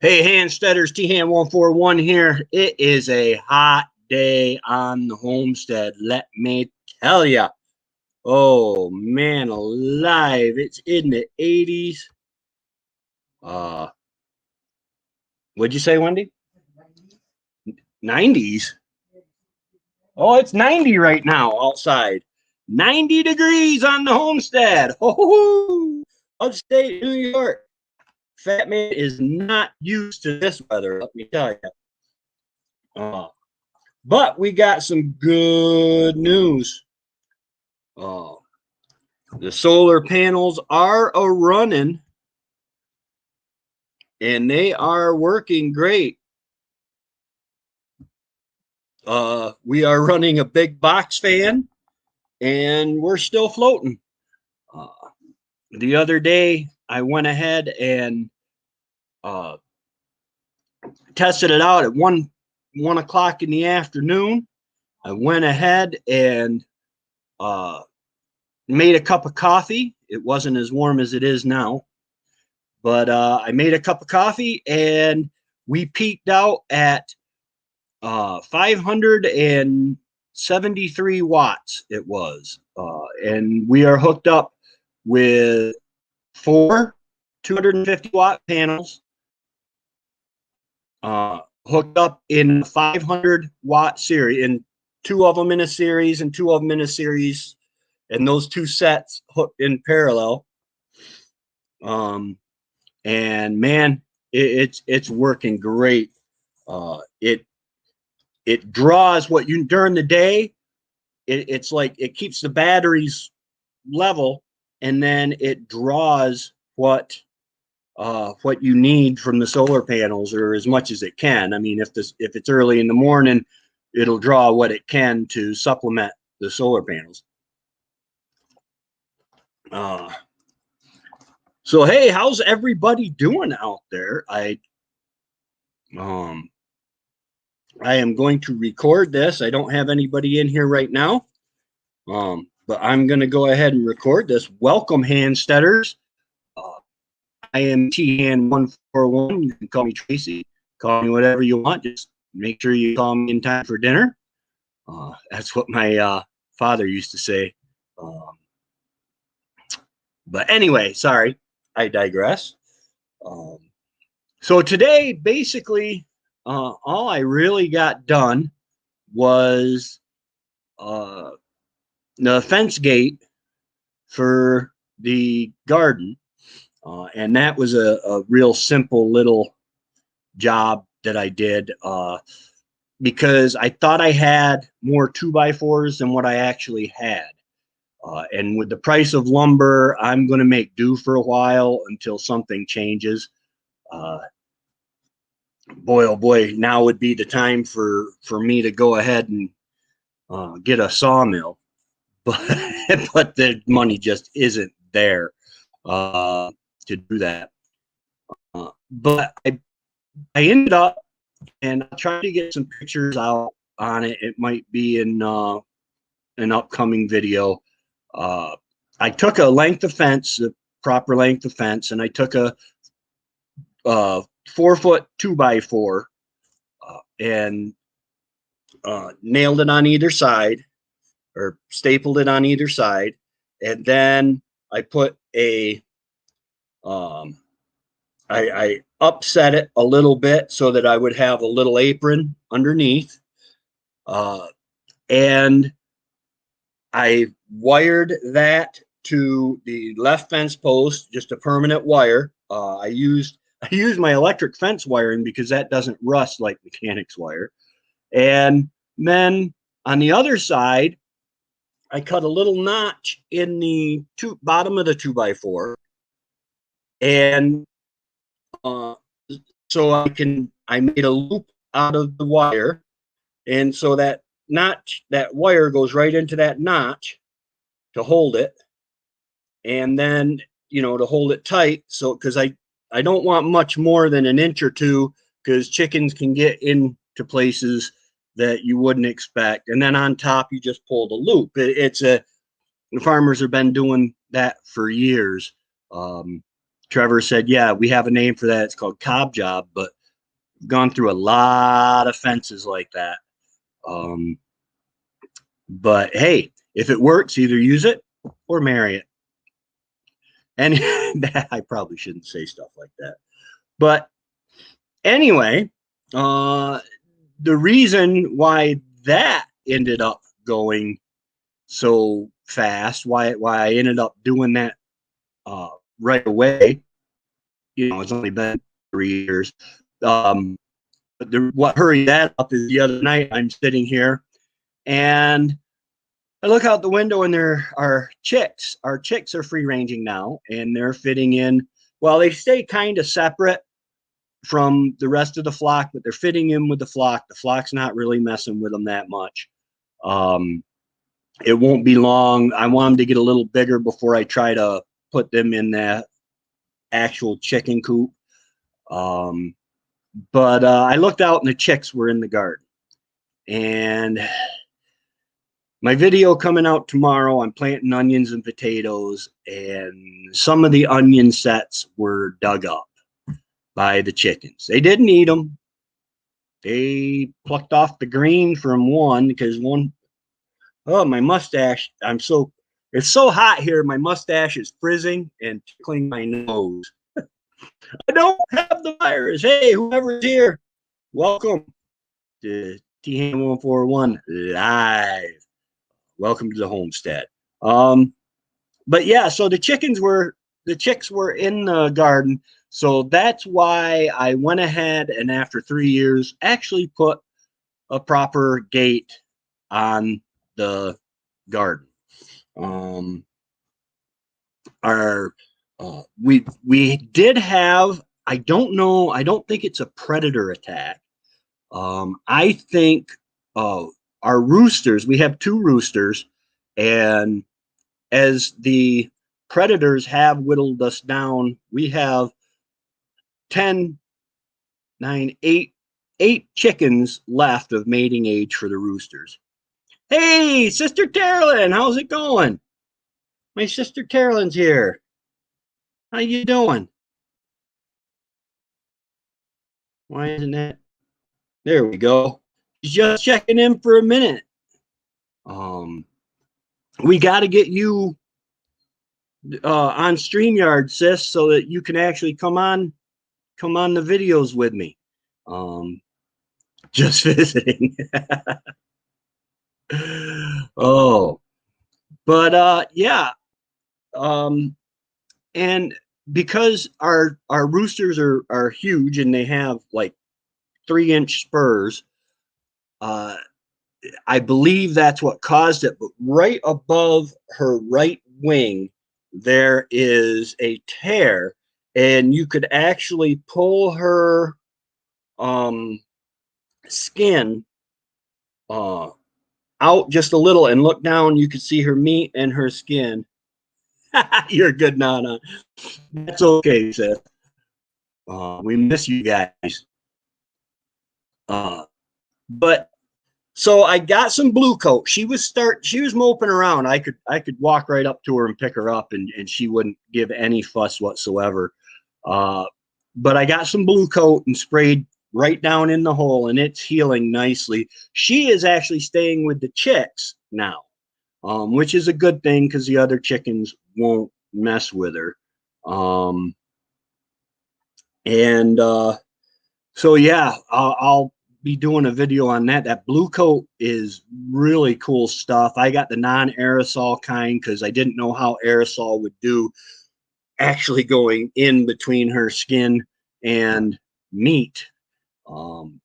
Hey, Handsteaders, T-Hand141 here. It is a hot day on the homestead, let me tell ya. Oh, man alive. It's in the 80s. Uh, what'd you say, Wendy? 90s? Oh, it's 90 right now outside. 90 degrees on the homestead. Oh, upstate New York. Fat man is not used to this weather, let me tell you. But we got some good news. Uh, the solar panels are a running and they are working great. We are running a big box fan and we're still floating. Uh, the other day, I went ahead and tested it out at 1 o'clock in the afternoon. I went ahead and made a cup of coffee. It wasn't as warm as it is now, but I made a cup of coffee and we peaked out at 573 watts it was. And we are hooked up with 4 250 watt panels hooked up in 500 watt series, and 2 of them in a series and 2 of them in a series, and those 2 sets hooked in parallel. And man, it's working great. It draws what you during the day. It's like it keeps the batteries level, and then it draws what you need from the solar panels, or as much as it can. I mean, if it's early in the morning, it'll draw what it can to supplement the solar panels. So hey, how's everybody doing out there? I am going to record this. I don't have anybody in here right now, but I'm going to go ahead and record this. Welcome, Handsteaders. I am T-Hand141. You can call me Tracy. Call me whatever you want. Just make sure you call me in time for dinner. That's what my father used to say. But anyway, sorry, I digress. So today, basically, all I really got done was the fence gate for the garden. And that was a real simple little job that I did because I thought I had more 2x4s than what I actually had. And with the price of lumber, I'm going to make do for a while until something changes. Boy, oh boy, now would be the time for me to go ahead and get a sawmill. But, but the money just isn't there to do that. But I ended up, and I'll try to get some pictures out on it. It might be in an upcoming video. I took a length of fence, the proper length of fence, and I took a 4-foot 2x4 and nailed it on either side, or stapled it on either side, and then I put a I upset it a little bit so that I would have a little apron underneath, and I wired that to the left fence post, just a permanent wire. I used my electric fence wiring because that doesn't rust like mechanics wire. And then on the other side, I cut a little notch in the bottom of the 2x4, and so I made a loop out of the wire, and so that notch, that wire goes right into that notch to hold it, and then to hold it tight. So because I don't want much more than an inch or two, because chickens can get into places that you wouldn't expect. And then on top, you just pull the loop. The farmers have been doing that for years. Trevor said, yeah, we have a name for that. It's called cob job, but gone through a lot of fences like that. But hey, if it works, either use it or marry it. And I probably shouldn't say stuff like that. But anyway, the reason why that ended up going so fast, why I ended up doing that right away, you know, it's only been 3 years. But what hurried that up is the other night I'm sitting here and I look out the window and there are chicks. Our chicks are free ranging now and they're fitting in. Well, they stay kind of separate from the rest of the flock, but they're fitting in with the flock. The flock's not really messing with them that much. It won't be long. I want them to get a little bigger before I try to put them in that actual chicken coop. But I looked out and the chicks were in the garden. And my video coming out tomorrow, I'm planting onions and potatoes, and some of the onion sets were dug up by the chickens. They didn't eat them. They plucked off the green from one because one, oh, my mustache, it's so hot here. My mustache is frizzing and tickling my nose. I don't have the virus. Hey, whoever's here, welcome to T-141 Live. Welcome to the homestead. But yeah, so the chicks were in the garden. So that's why I went ahead and after 3 years actually put a proper gate on the garden. We did have, I don't think it's a predator attack. I think our roosters, we have 2 roosters, and as the predators have whittled us down, we have 10, 9, 8 chickens left of mating age for the roosters. Hey, Sister Carolyn, how's it going? My sister Carolyn's here. How you doing? Why isn't that? There we go. She's just checking in for a minute. We got to get you on StreamYard, sis, so that you can actually come on the videos with me. Just visiting. Oh, but yeah. And because our roosters are huge and they have like 3-inch spurs, I believe that's what caused it. But right above her right wing, there is a tear, and you could actually pull her skin out just a little and look down. You could see her meat and her skin. You're good, Nana. That's okay, sis. We miss you guys. But so I got some blue coat. She was moping around. I could walk right up to her and pick her up, and she wouldn't give any fuss whatsoever. But I got some blue coat and sprayed right down in the hole, and it's healing nicely. She is actually staying with the chicks now, which is a good thing because the other chickens won't mess with her. So yeah, I'll be doing a video on that. That blue coat is really cool stuff. I got the non-aerosol kind because I didn't know how aerosol would do actually going in between her skin and meat.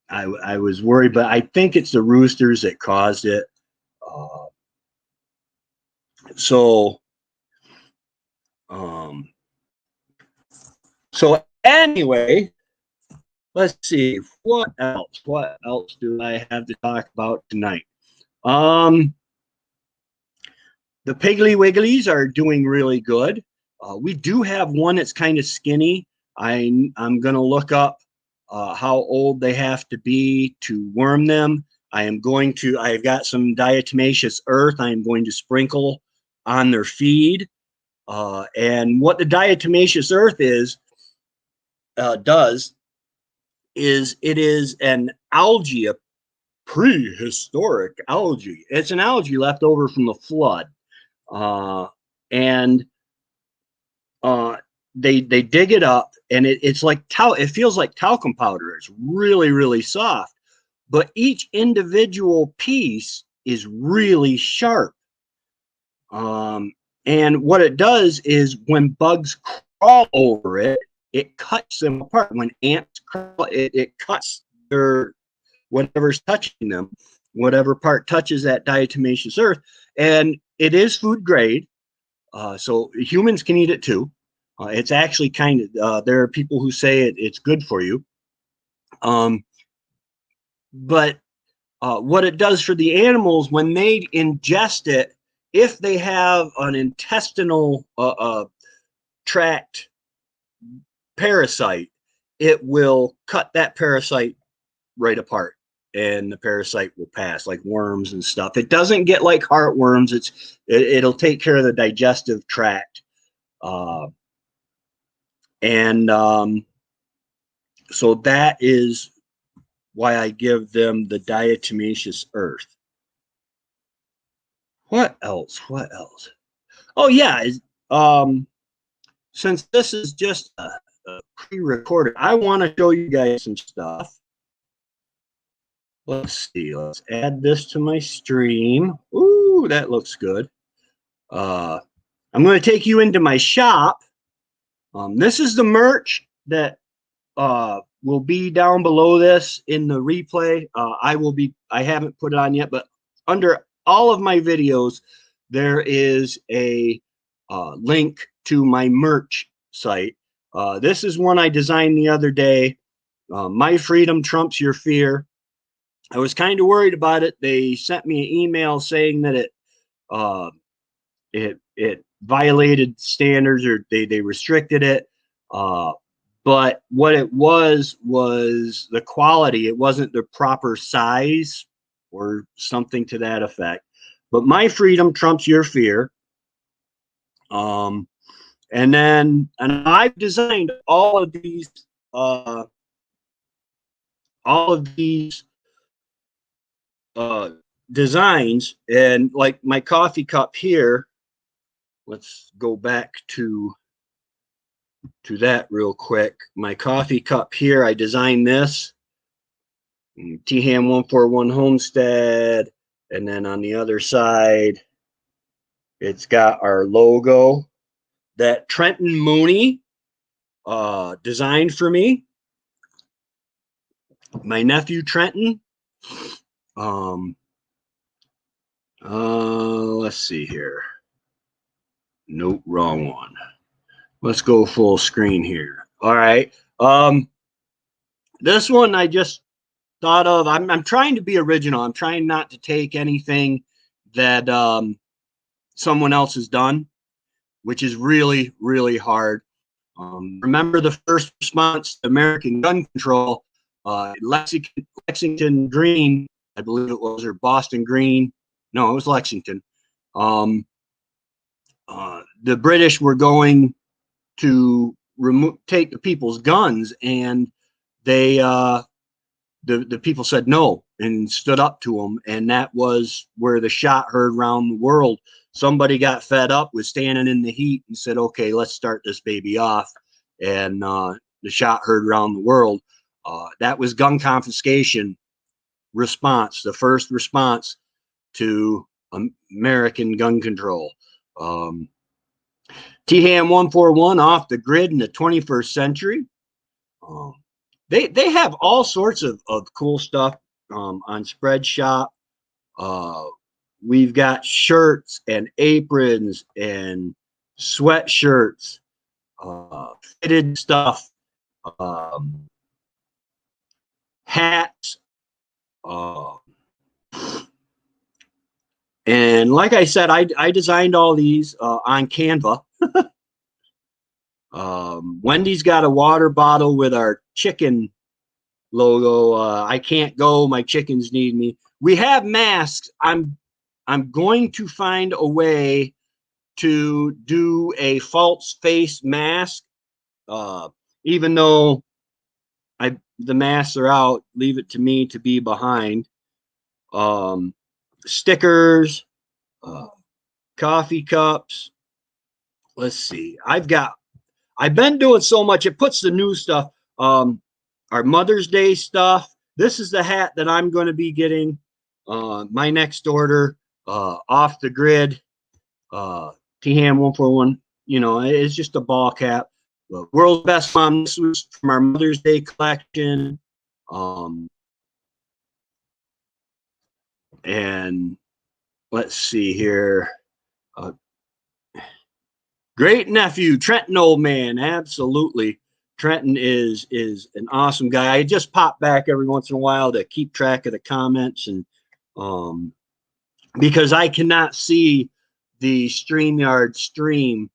I was worried, but I think it's the roosters that caused it. So anyway, let's see what else. What else do I have to talk about tonight? The Piggly Wigglies are doing really good. We do have one that's kind of skinny. I'm gonna look up how old they have to be to worm them. I've got some diatomaceous earth I am going to sprinkle on their feed And what the diatomaceous earth does is it is an algae, a prehistoric algae. It's an algae left over from the flood, and they dig it up, and it's like it feels like talcum powder. It's really, really soft, but each individual piece is really sharp. And what it does is when bugs crawl over it, it cuts them apart. When ants crawl, it cuts their whatever's touching them, whatever part touches that diatomaceous earth. And it is food grade, so humans can eat it too. It's actually there are people who say it's good for you. But what it does for the animals when they ingest it, if they have an intestinal tract parasite, it will cut that parasite right apart, and the parasite will pass, like worms and stuff. It doesn't get like heartworms. It'll take care of the digestive tract, and so that is why I give them the diatomaceous earth. What else? What else? Oh yeah, since this is just a pre-recorded, I want to show you guys some stuff. Let's see. Let's add this to my stream. Ooh, that looks good. I'm going to take you into my shop. This is the merch that will be down below this in the replay. I haven't put it on yet, but under all of my videos, there is a link to my merch site. This is one I designed the other day. My freedom trumps your fear. I was kind of worried about it. They sent me an email saying that it violated standards, or they restricted it. But what it was the quality. It wasn't the proper size or something to that effect. But my freedom trumps your fear. And I've designed all of these designs, and like my coffee cup here. Let's go back to that real quick. My coffee cup here, I designed this. T-Ham 141 Homestead, and then on the other side, it's got our logo that Trenton Mooney designed for me. My nephew Trenton. Let's see here. Nope, wrong one. Let's go full screen here. All right. This one I just thought of. I'm trying to be original. I'm trying not to take anything that someone else has done, which is really, really hard. Remember the first response to American gun control, Lexington Green, I believe it was, or Boston Green. No, it was Lexington. The British were going to take the people's guns, and they the people said no and stood up to them, and that was where the shot heard around the world. Somebody got fed up with standing in the heat and said, okay, let's start this baby off, and the shot heard around the world. That was gun confiscation response, the first response to American gun control. T-Ham 141 off the grid in the 21st century. They have all sorts of cool stuff on Spreadshop. We've got shirts and aprons and sweatshirts, fitted stuff, hats. And like I said, I designed all these on Canva. Wendy's got a water bottle with our chicken logo. I can't go. My chickens need me. We have masks. I'm going to find a way to do a false face mask. Even though the masks are out, leave it to me to be behind. Stickers, uh, coffee cups. Let's see. I've been doing so much. It puts the new stuff. Our Mother's Day stuff. This is the hat that I'm going to be getting. My next order, Off the Grid, T-Ham 141. You know, it's just a ball cap. World's Best Mom. This was from our Mother's Day collection. And let's see here. Great nephew, Trenton, old man. Absolutely. Trenton is an awesome guy. I just pop back every once in a while to keep track of the comments, and because I cannot see the StreamYard stream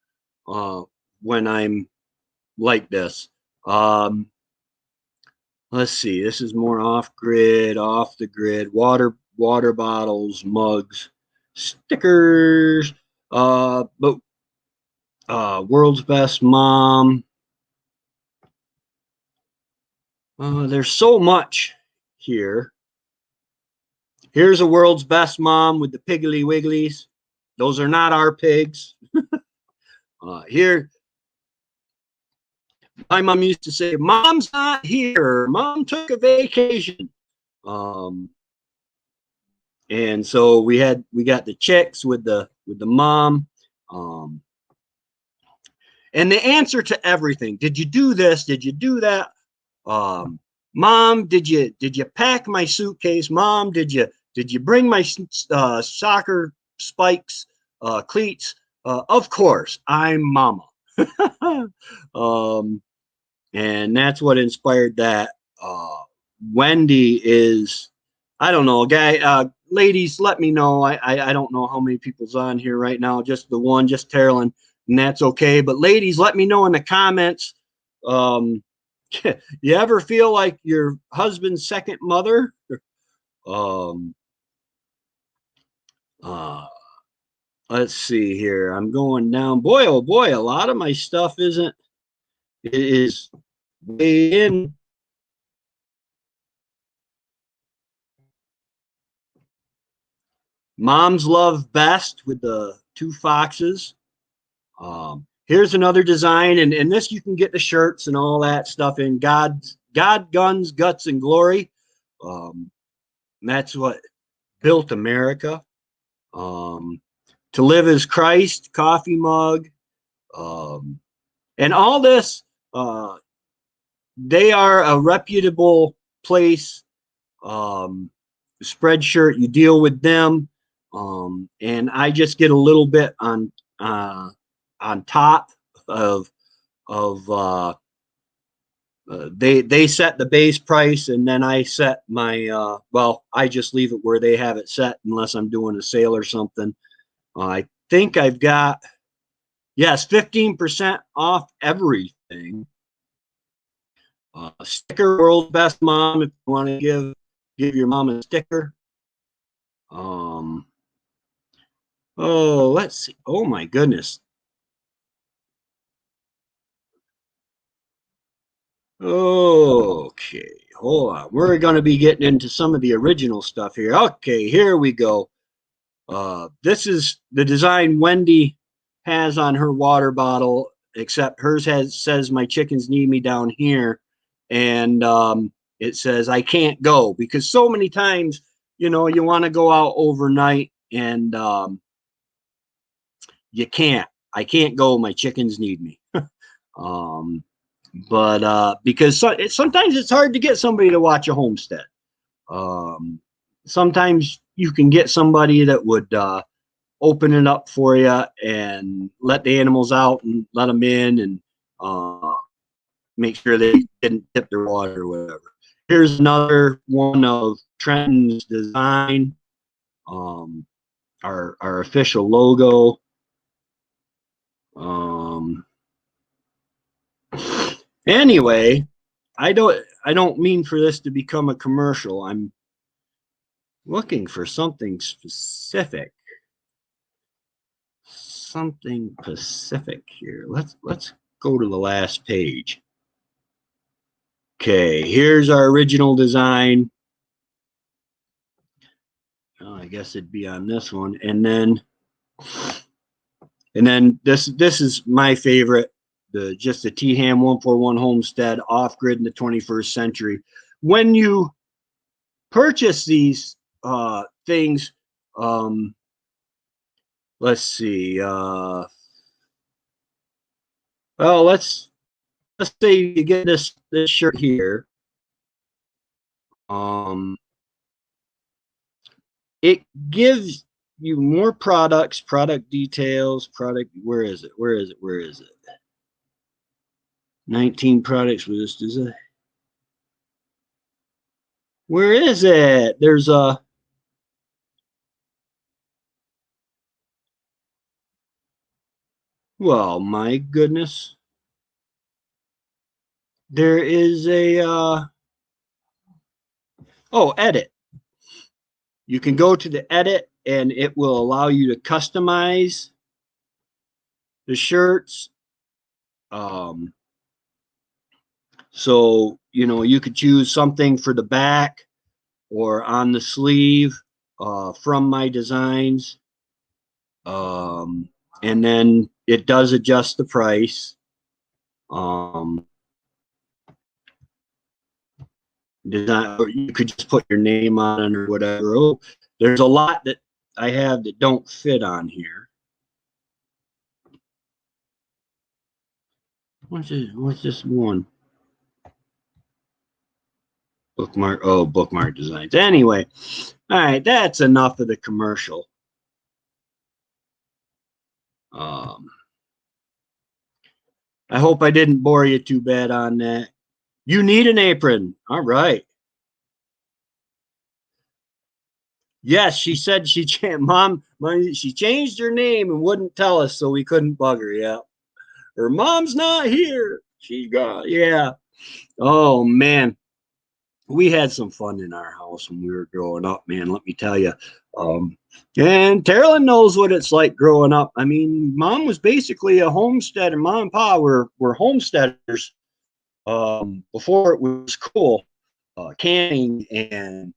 when I'm like this. Let's see. This is more off the grid, water bottles, mugs, stickers, but World's Best Mom. There's so much here. Here's a World's Best Mom with the Piggly Wigglies. Those are not our pigs. Here, my mom used to say, "Mom's not here. Mom took a vacation." And so we got the chicks with the mom. And the answer to everything. Did you do this? Did you do that? Mom, did you pack my suitcase? Mom, did you bring my soccer spikes, cleats? Of course, I'm Mama. And that's what inspired that. Wendy is, I don't know, ladies, let me know. I don't know how many people's on here right now. Just the one, just Terrelyn, and that's okay. But ladies, let me know in the comments. You ever feel like your husband's second mother? Let's see here. I'm going down. Boy, oh boy, a lot of my stuff is way in. Mom's Love Best with the two foxes. Here's another design, and this you can get the shirts and all that stuff in. God, Guns, Guts, and Glory. That's what built America. To Live as Christ, coffee mug. And all this, they are a reputable place. Spreadshirt, you deal with them. And I just get a little bit on top of they set the base price, and then I set my well, I just leave it where they have it set unless I'm doing a sale or something. I think I've got, yes, 15% off everything. Sticker, World's Best Mom, if you want to give your mom a sticker. Oh, let's see. Oh my goodness. Okay, hold on. We're going to be getting into some of the original stuff here. Okay, here we go. This is the design Wendy has on her water bottle, except hers says "My chickens need me" down here, and it says "I can't go," because so many times, you know, you want to go out overnight and you can't. I can't go. My chickens need me. But because sometimes it's hard to get somebody to watch a homestead. Sometimes you can get somebody that would open it up for you and let the animals out and let them in, and make sure they didn't tip their water or whatever. Here's another one of Trenton's design, our official logo. Anyway, I don't mean for this to become a commercial. I'm looking for something specific. something Pacific here. Let's go to the last page. Okay, here's our original design. Oh, I guess it'd be on this one, and then this is my favorite, just the T-Ham 141 Homestead Off Grid in the 21st Century. When you purchase these things, let's see. Well, let's say you get this shirt here. It gives you more products, product details, product. Where is it? 19 products with this design. Where is it? There's a. Well, my goodness. There is a. Oh, edit. You can go to the edit and it will allow you to customize the shirts. So, you know, you could choose something for the back or on the sleeve from my designs. And then it does adjust the price. Design, or you could just put your name on it or whatever. Oh, there's a lot that I have that don't fit on here. What's this one? Bookmark. Oh, bookmark designs. Anyway, all right, that's enough of the commercial. I hope I didn't bore you too bad on that. You need an apron. All right. Yes, she said she she changed her name and wouldn't tell us, so we couldn't bug her. Yeah, her mom's not here. She's gone. Yeah. Oh man, we had some fun in our house when we were growing up, man. Let me tell you. And Carolyn knows what it's like growing up. I mean, Mom was basically a homesteader. Mom and Pa were homesteaders before it was cool, canning. And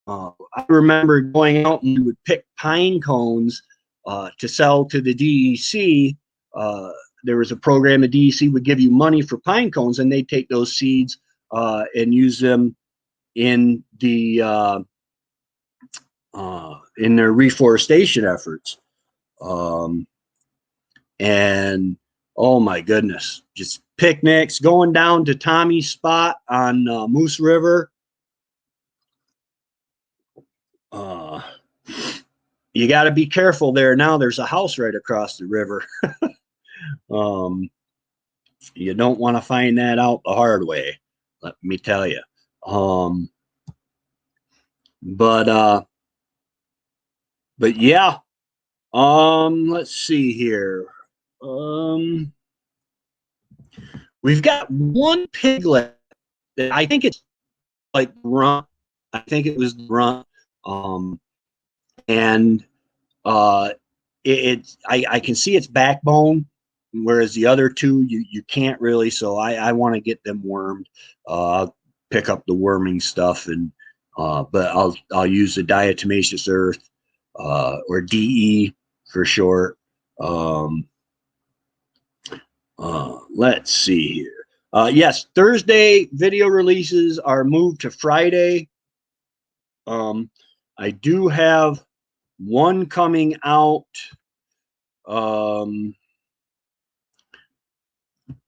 I remember going out and we would pick pine cones to sell to the DEC. There was a program the DEC would give you money for pine cones, and they'd take those seeds and use them in the in their reforestation efforts. And oh my goodness, just picnics, going down to Tommy's spot on Moose River. You got to be careful there. Now there's a house right across the river. You don't want to find that out the hard way, let me tell you. But yeah, let's see here. We've got one piglet that I think it's like runt. I think it was runt. And I can see its backbone, whereas the other two you can't really. So I want to get them wormed. I'll pick up the worming stuff, and but I'll use the diatomaceous earth or DE for short. Let's see here. Yes, Thursday video releases are moved to Friday. I do have one coming out.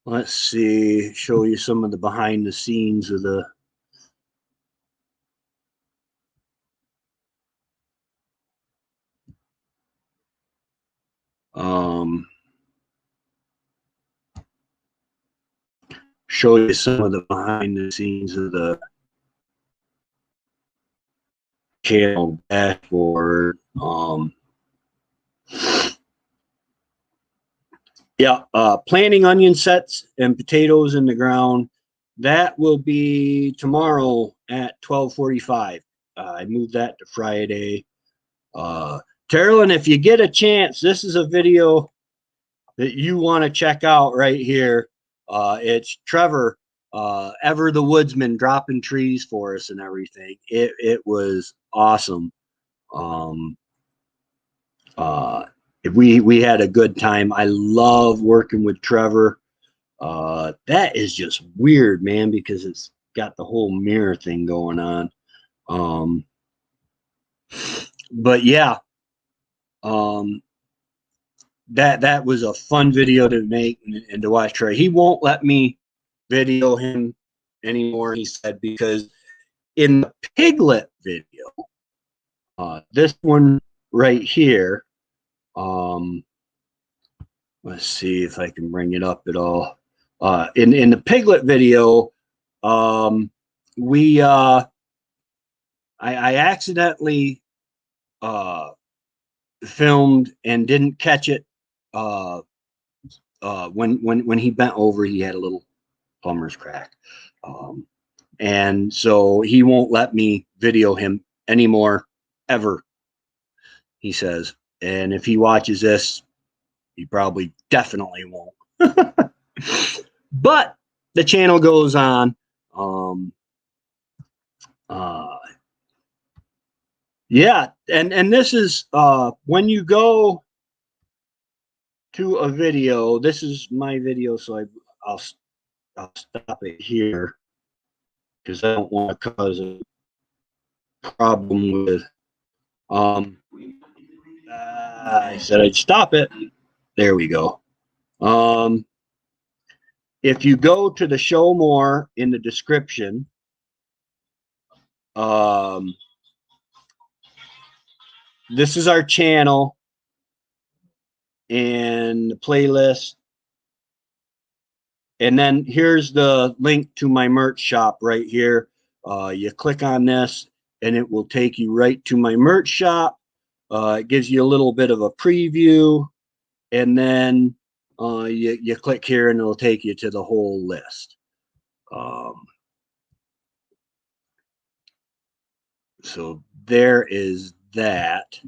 Let's see, show you some of the behind the scenes of the show you some of the behind the scenes of the channel dashboard. Yeah, planting onion sets and potatoes in the ground. That will be tomorrow at 12:45. I moved that to Friday. Carolyn, if you get a chance, this is a video that you want to check out right here. It's Trevor, Ever the Woodsman, dropping trees for us and everything. It was awesome. Um, uh, we had a good time. I love working with Trevor. That is just weird, man, because it's got the whole mirror thing going on. Um, but yeah, um, that was a fun video to make and to watch Trey. He won't let me video him anymore, he said, because in the piglet video, this one right here, let's see if I can bring it up at all. In the piglet video, we I accidentally filmed and didn't catch it. When he bent over, he had a little plumber's crack, and so he won't let me video him anymore ever, he says. And if he watches this, he probably definitely won't. But the channel goes on. Yeah, and this is when you go to a video. This is my video, so I'll stop it here because I don't want to cause a problem with. I said I'd stop it. There we go. If you go to the show more in the description, this is our channel and the playlist. And then here's the link to my merch shop right here. You click on this and it will take you right to my merch shop. It gives you a little bit of a preview, and then you click here and it'll take you to the whole list. So there is that.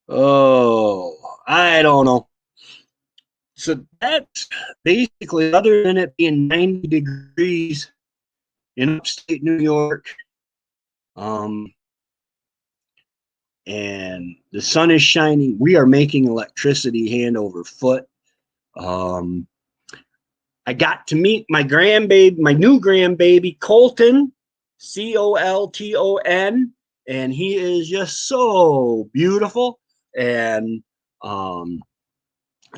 Oh, I don't know. So that's basically, other than it being 90 degrees in upstate New York, and the sun is shining. We are making electricity hand over foot. I got to meet my grandbaby, my new grandbaby, Colton, Colton, and he is just so beautiful. And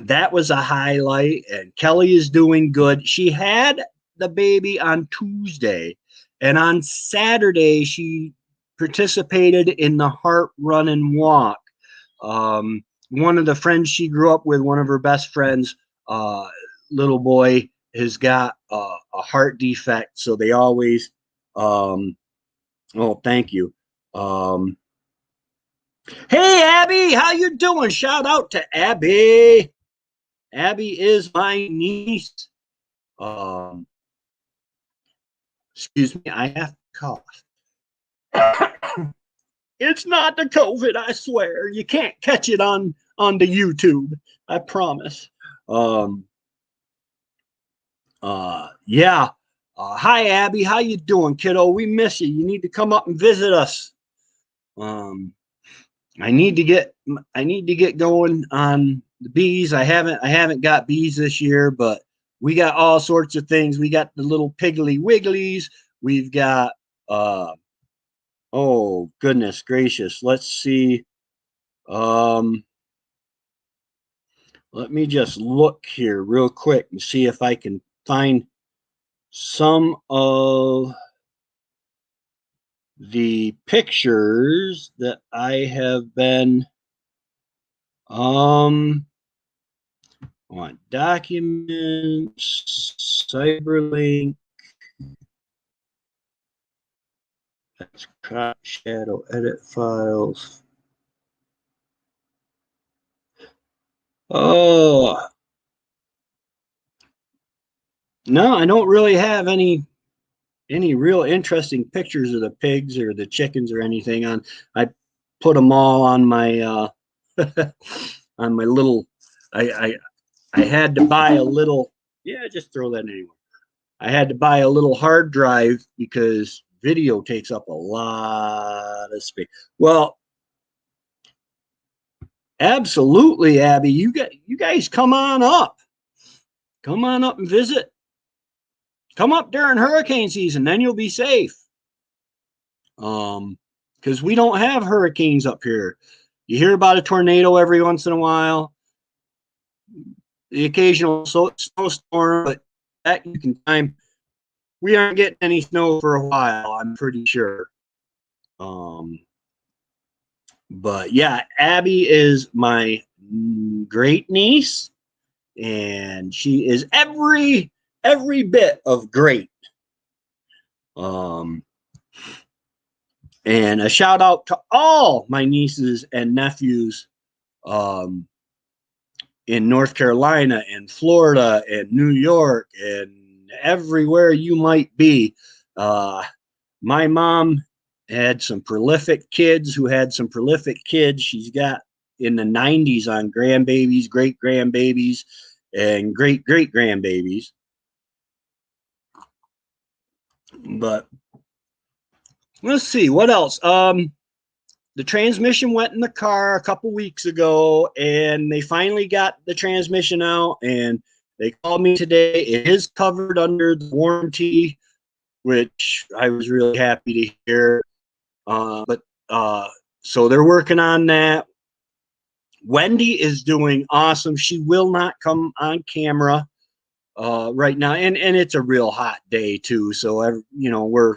that was a highlight. And Kelly is doing good. She had the baby on Tuesday, and on Saturday she participated in the Heart Run and Walk. One of the friends she grew up with, one of her best friends, little boy, has got a heart defect, so they always oh, thank you. Hey Abby, how you doing? Shout out to Abby. Abby is my niece. Excuse me, I have to cough. It's not the COVID, I swear. You can't catch it on the YouTube, I promise. Yeah. Hi Abby, how you doing, kiddo? We miss you. You need to come up and visit us. I need to get going on the bees. I haven't got bees this year, but we got all sorts of things. We got the little piggly wigglies. We've got oh goodness gracious. Let's see. Let me just look here real quick and see if I can find some of the pictures that I have been on documents, Cyberlink, that's crop shadow edit files. Oh no, I don't really have any real interesting pictures of the pigs or the chickens or anything on. I put them all on my on my little. I had to buy a little. Yeah, just throw that anywhere. I had to buy a little hard drive because video takes up a lot of space. Well, absolutely, Abby. You guys come on up. Come on up and visit. Come up during hurricane season, then you'll be safe. Because we don't have hurricanes up here. You hear about a tornado every once in a while, the occasional snowstorm, but that you can time. We aren't getting any snow for a while, I'm pretty sure. But yeah, Abby is my great niece, and she is every bit of great. And a shout out to all my nieces and nephews in North Carolina and Florida and New York and everywhere you might be. My mom had some prolific kids who had some prolific kids. She's got in the 90s on grandbabies, great grandbabies, and great great grandbabies. But let's see what else. The transmission went in the car a couple weeks ago, and they finally got the transmission out, and they called me today. It is covered under the warranty, which I was really happy to hear. So they're working on that. Wendy is doing awesome. She will not come on camera right now, and it's a real hot day too. So we're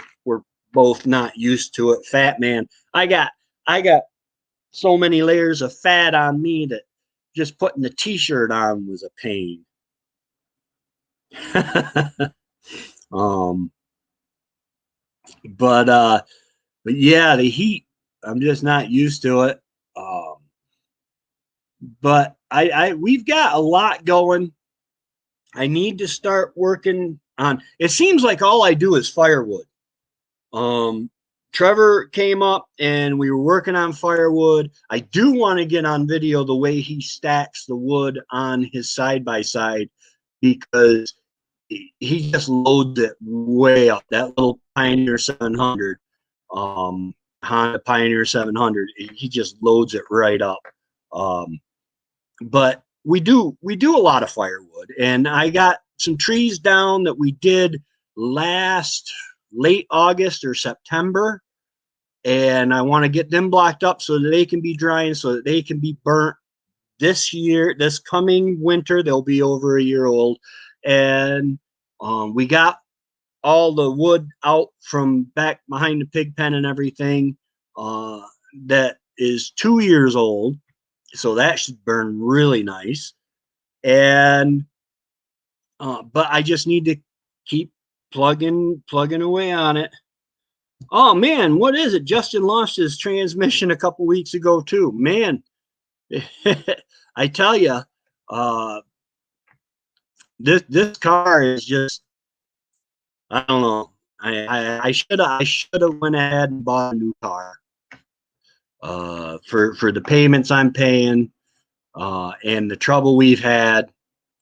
both not used to it. Fat man, I got so many layers of fat on me that just putting the t-shirt on was a pain. But yeah, the heat, I'm just not used to it. But we've got a lot going. I need to start working on. It seems like all I do is firewood. Trevor came up and we were working on firewood. I do want to get on video the way he stacks the wood on his side by side, because he just loads it way up. That little Pioneer 700, Honda Pioneer 700, he just loads it right up. But we do a lot of firewood, and I got some trees down that we did late August or September, and I want to get them blocked up so that they can be drying, so that they can be burnt this coming winter. They'll be over a year old, and we got all the wood out from back behind the pig pen and everything that is 2 years old, so that should burn really nice. And but I just need to keep plugging away on it. Oh man, what is it? Justin lost his transmission a couple weeks ago too. Man, I tell you, this car is just, I don't know. I should have went ahead and bought a new car. For the payments I'm paying, and the trouble we've had,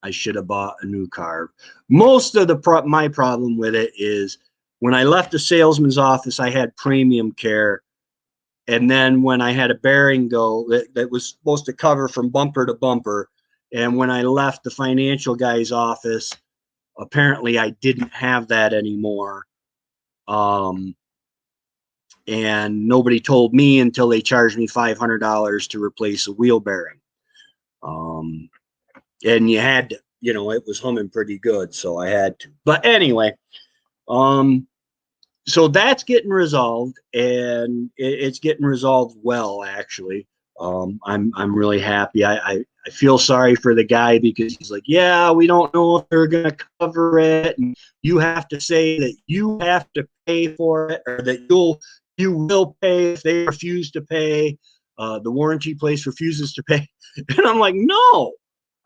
I should have bought a new car. Most of my problem with it is when I left the salesman's office, I had premium care. And then when I had a bearing go that was supposed to cover from bumper to bumper, and when I left the financial guy's office, apparently I didn't have that anymore. And nobody told me until they charged me $500 to replace a wheel bearing. And you had to, it was humming pretty good, so I had to. But anyway, so that's getting resolved, and it's getting resolved well, actually. I'm really happy. I feel sorry for the guy, because he's like, yeah, we don't know if they're going to cover it, and you have to say that you have to pay for it, or that you will pay if they refuse to pay. The warranty place refuses to pay. And I'm like, no,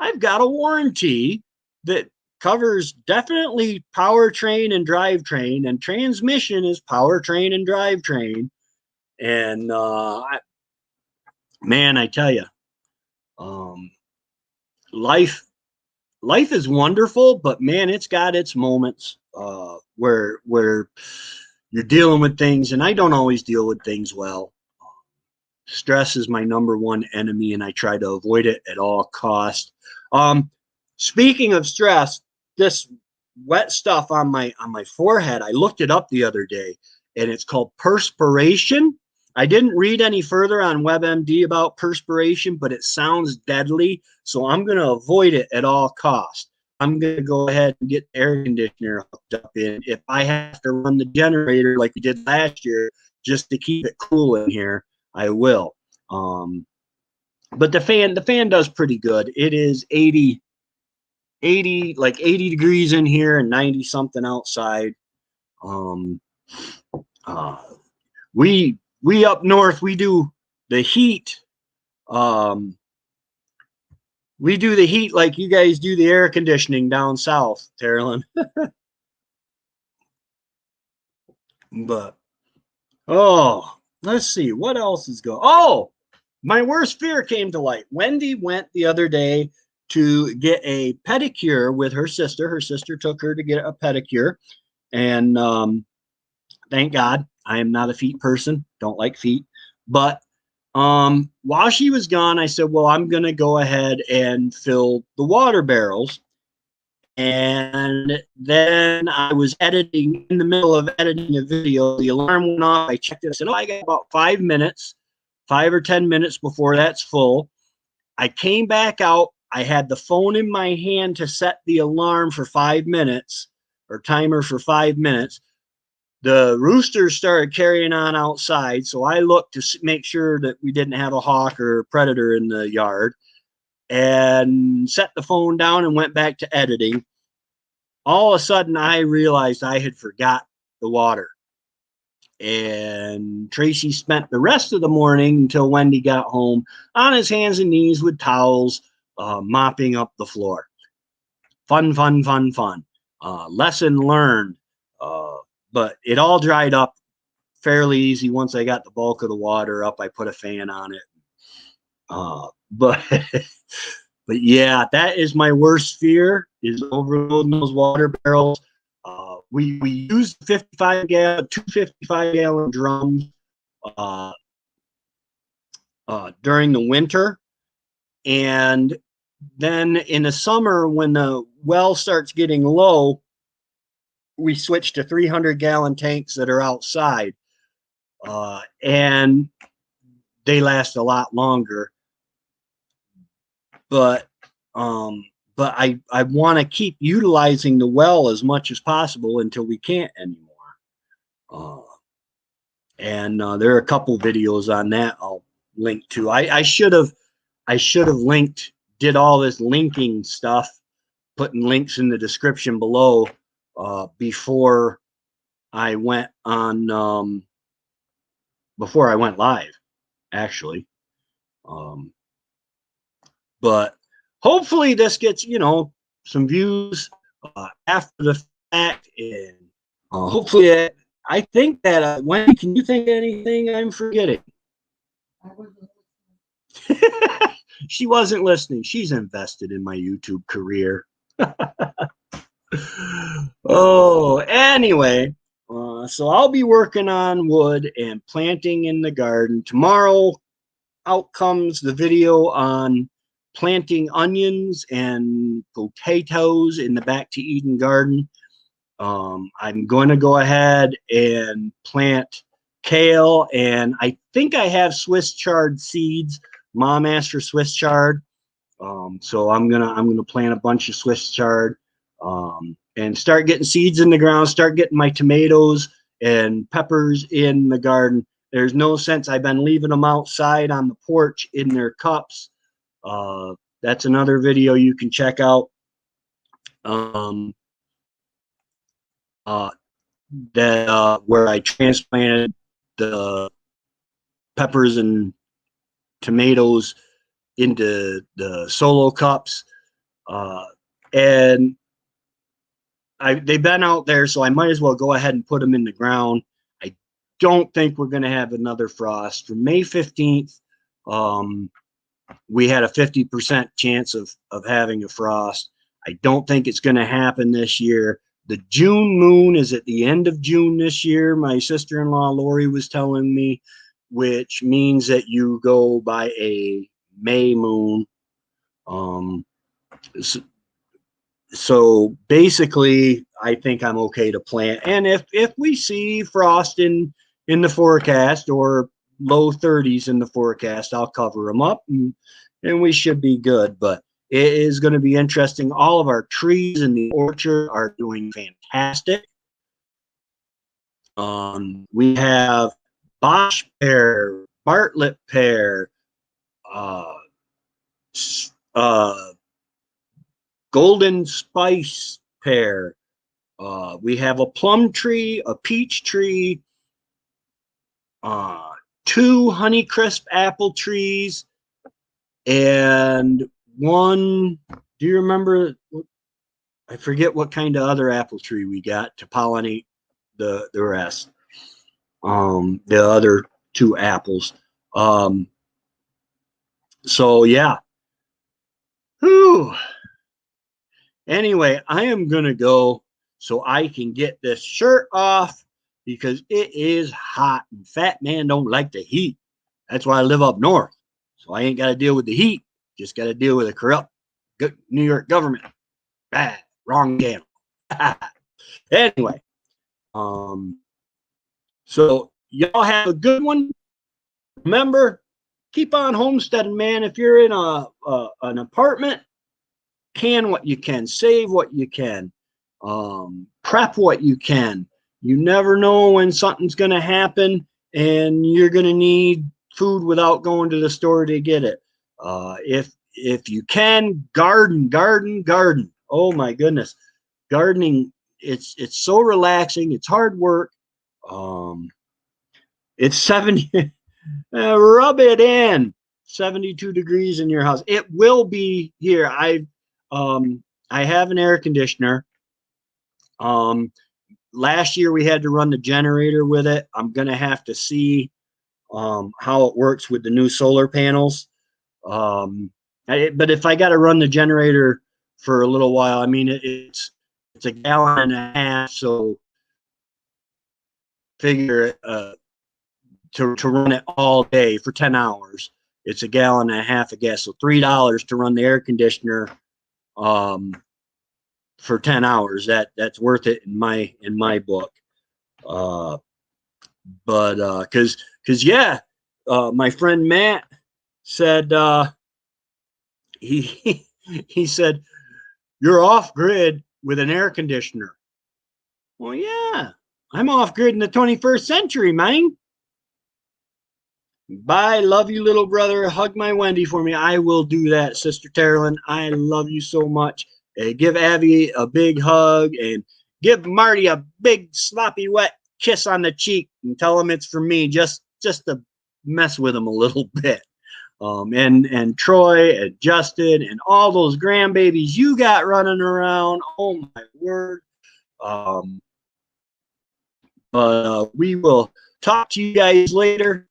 I've got a warranty that covers definitely powertrain and drivetrain, and transmission is powertrain and drivetrain. And man, I tell you, Um, life is wonderful, but man, it's got its moments where you're dealing with things, and I don't always deal with things well. Stress is my number one enemy, and I try to avoid it at all costs. Um, Speaking of stress, this wet stuff on my forehead, I looked it up the other day, and it's called perspiration. I didn't read any further on WebMD about perspiration, but it sounds deadly, so I'm going to avoid it at all costs. I'm going to go ahead and get the air conditioner hooked up in. If I have to run the generator like we did last year just to keep it cool in here, I will. But the fan does pretty good. It is 80 degrees in here and 90 something outside. Um, uh, we up north, we do the heat. Um, we do the heat like you guys do the air conditioning down south, Carolyn. But oh, let's see what else is going. Oh, my worst fear came to light. Wendy went the other day to get a pedicure with her sister. Her sister took her to get a pedicure, and thank God I am not a feet person. Don't like feet. But while she was gone, I said, well, I'm going to go ahead and fill the water barrels. And then I was editing, in the middle of editing a video. The alarm went off. I checked it. I said, oh, I got about 5 minutes, 5 or 10 minutes before that's full. I came back out. I had the phone in my hand to set the alarm for 5 minutes, or timer for 5 minutes. The roosters started carrying on outside, so I looked to make sure that we didn't have a hawk or a predator in the yard, and set the phone down and went back to editing. All of a sudden, I realized I had forgot the water. And Tracy spent the rest of the morning until Wendy got home on his hands and knees with towels, mopping up the floor. Fun, fun, fun, fun. Lesson learned. But it all dried up fairly easy once I got the bulk of the water up. I put a fan on it. But but yeah, that is my worst fear, is overloading those water barrels. We use 255-gallon drums uh, during the winter, and then in the summer when the well starts getting low, we switch to 300-gallon tanks that are outside, and they last a lot longer. But I want to keep utilizing the well as much as possible until we can't anymore. And there are a couple videos on that I'll link to. I should have linked, did all this linking stuff, putting links in the description below before I went on before I went live, actually. But hopefully this gets, some views after the fact, and hopefully I think that Wendy, can you think of anything I'm forgetting? She wasn't listening. She's invested in my YouTube career. Oh, anyway, so I'll be working on wood and planting in the garden. Tomorrow out comes the video on planting onions and potatoes in the Back to Eden garden. I'm going to go ahead and plant kale, and I think I have Swiss chard seeds. Mom asked for Swiss chard, so I'm gonna plant a bunch of Swiss chard, and start getting seeds in the ground. Start getting my tomatoes and peppers in the garden. There's no sense. I've been leaving them outside on the porch in their cups. That's another video you can check out. Where I transplanted the peppers and tomatoes into the solo cups, and they've been out there, so I might as well go ahead and put them in the ground. I don't think we're going to have another frost for May 15th. we had a 50% chance of having a frost. I don't think it's going to happen this year. The June moon is at the end of June this year. My sister-in-law, Lori, was telling me, which means that you go by a May moon. So basically, I think I'm okay to plant. And if we see frost in the forecast or low 30s in the forecast, I'll cover them up and we should be good. But it is going to be interesting. All of our trees in the orchard are doing fantastic. We have Bosch pear, Bartlett pear, golden spice pear. We have a plum tree, a peach tree, 2 Honeycrisp apple trees, and one, do you remember, I forget what kind of other apple tree we got to pollinate the rest, the other 2 apples. So yeah. Whew. Anyway, I am going to go so I can get this shirt off because it is hot and fat man don't like the heat. That's why I live up north. So I ain't got to deal with the heat. Just got to deal with a corrupt New York government. Bad, wrong channel. Anyway, so y'all have a good one. Remember, keep on homesteading, man. If you're in an apartment, can what you can, save what you can, prep what you can. You never know when something's going to happen and you're going to need food without going to the store to get it. If you can, garden. Oh my goodness, gardening, it's so relaxing. It's hard work. It's 70. Rub it in. 72 degrees in your house. It will be here. I have an air conditioner. Last year we had to run the generator with it. I'm gonna have to see how it works with the new solar panels. But if I got to run the generator for a little while, I mean it's a gallon and a half, so figure to run it all day for 10 hours, it's a gallon and a half of gas. So $3 to run the air conditioner for 10 hours. That's worth it in my book. But because yeah, my friend Matt said he said, you're off grid with an air conditioner. Well, yeah, I'm off grid in the 21st century, man. Bye. Love you, little brother. Hug my Wendy for me. I will do that, Sister Terrelyn. I love you so much. Give Abby a big hug and give Marty a big sloppy wet kiss on the cheek and tell him it's for me, just to mess with him a little bit. And Troy and Justin and all those grandbabies you got running around. Oh my word. But we will talk to you guys later.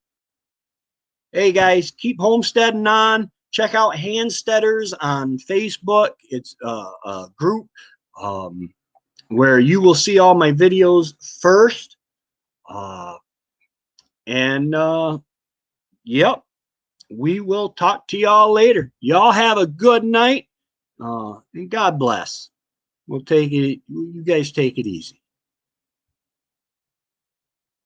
Hey guys, keep homesteading on. Check out Handsteaders on Facebook. It's a group where you will see all my videos first. Yep, we will talk to y'all later. Y'all have a good night, and God bless. We'll take it. You guys take it easy.